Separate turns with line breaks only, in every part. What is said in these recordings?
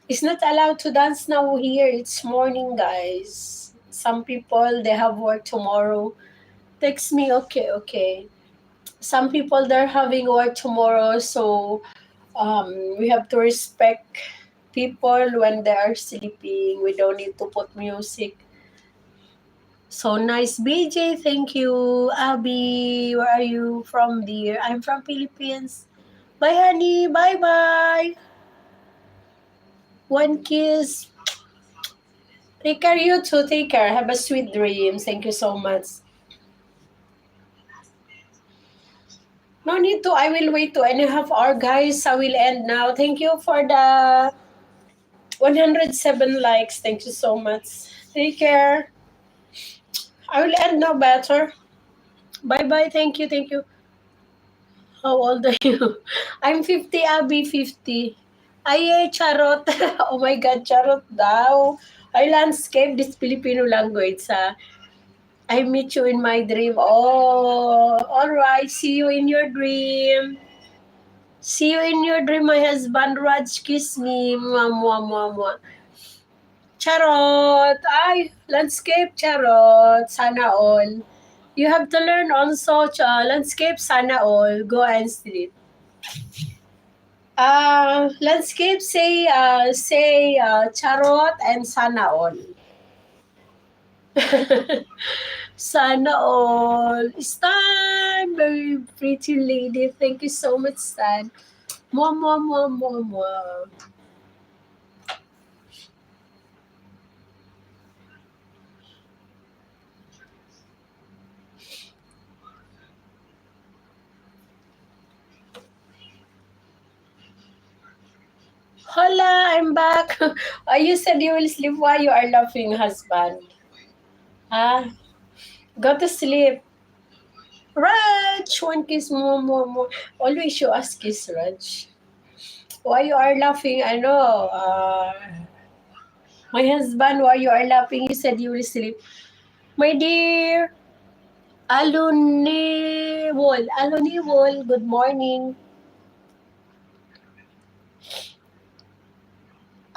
It's not allowed to dance now here. It's morning, guys. Some people, they have work tomorrow. Text me, okay, okay. Some people, they're having work tomorrow, so we have to respect people when they are sleeping. We don't need to put music. So nice, BJ. Thank you, Abby. Where are you from, dear? I'm from Philippines. Bye, honey. Bye, bye. One kiss. Take care, you too. Take care. Have a sweet dream. Thank you so much. No need to. I will wait 2.5 hours, guys. I will end now. Thank you for the 107 likes. Thank you so much. Take care. I will end now better. Bye bye. Thank you. Thank you. How old are you? I'm 50, Abby. 50. Ay, charot. Oh my God, charot daw. Ay, landscape. This Filipino language, ha? I meet you in my dream. Oh, all right. See you in your dream. See you in your dream, my husband. Raj, kiss me. Mwah, mwah, mwah, mwah. Charot. Ay, landscape, charot. Sana all. You have to learn also, landscape, sana all. Go and sleep. Landscape, say charot and sana all. Sana all. Stan, very pretty lady. Thank you so much, Stan. Mwah, mwah, mwah, mwah, mwah. Hola, I'm back. You said you will sleep. Why you are laughing, husband? Ah, go to sleep. Raj, one kiss more, more, more. Always you ask kiss, Raj. Why you are laughing? I know. My husband, why you are laughing? You said you will sleep. My dear, Alone Wall. Alone Wall, good morning.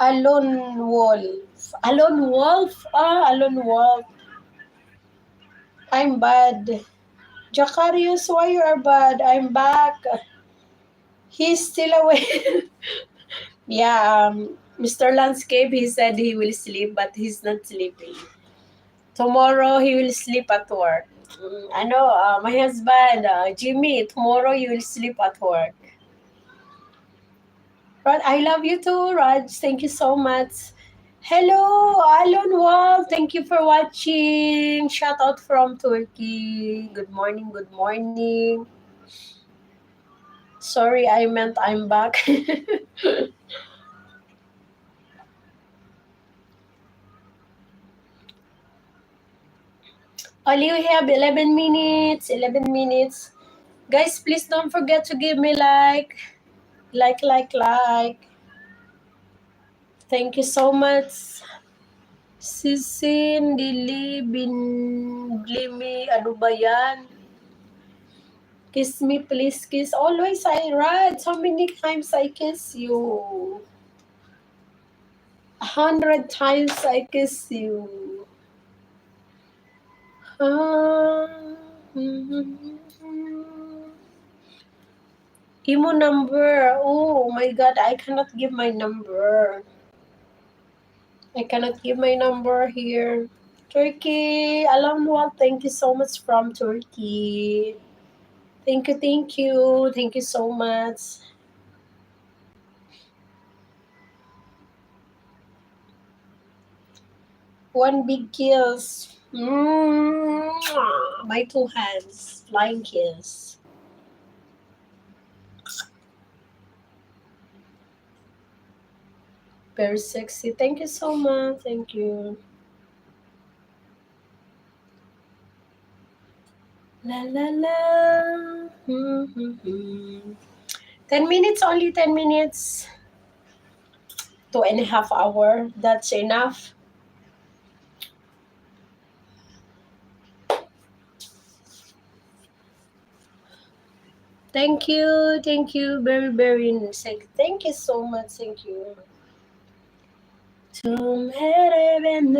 Alone Wolf. Alone Wolf? Alone Wolf. I'm bad. Jacarius, why you are bad? I'm back. He's still away. Yeah, Mr. Landscape, he said he will sleep, but he's not sleeping. Tomorrow, he will sleep at work. I know, my husband, Jimmy, tomorrow you will sleep at work. Rod, I love you too, Raj. Thank you so much. Hello, Alon Wall. Thank you for watching. Shout out from Turkey. Good morning, good morning. Sorry, I meant I'm back. Only we have 11 minutes. 11 minutes. Guys, please don't forget to give me like. Like. Thank you so much. Sisin, Dili, Blimi, ano ba yan? Kiss me, please kiss. Always I write. How many times I kiss you? 100 times I kiss you. Imo number. Oh my God, I cannot give my number. I cannot give my number here. Turkey, alam mo, thank you so much from Turkey. Thank you, thank you. Thank you so much. One big kiss. My two hands. Flying kiss. Very sexy. Thank you so much. Thank you. La la la. 10 minutes, only 10 minutes. 2.5 hours. That's enough. Thank you. Thank you. Very, very nice. Thank you so much. Thank you. तुम्हेरे बिन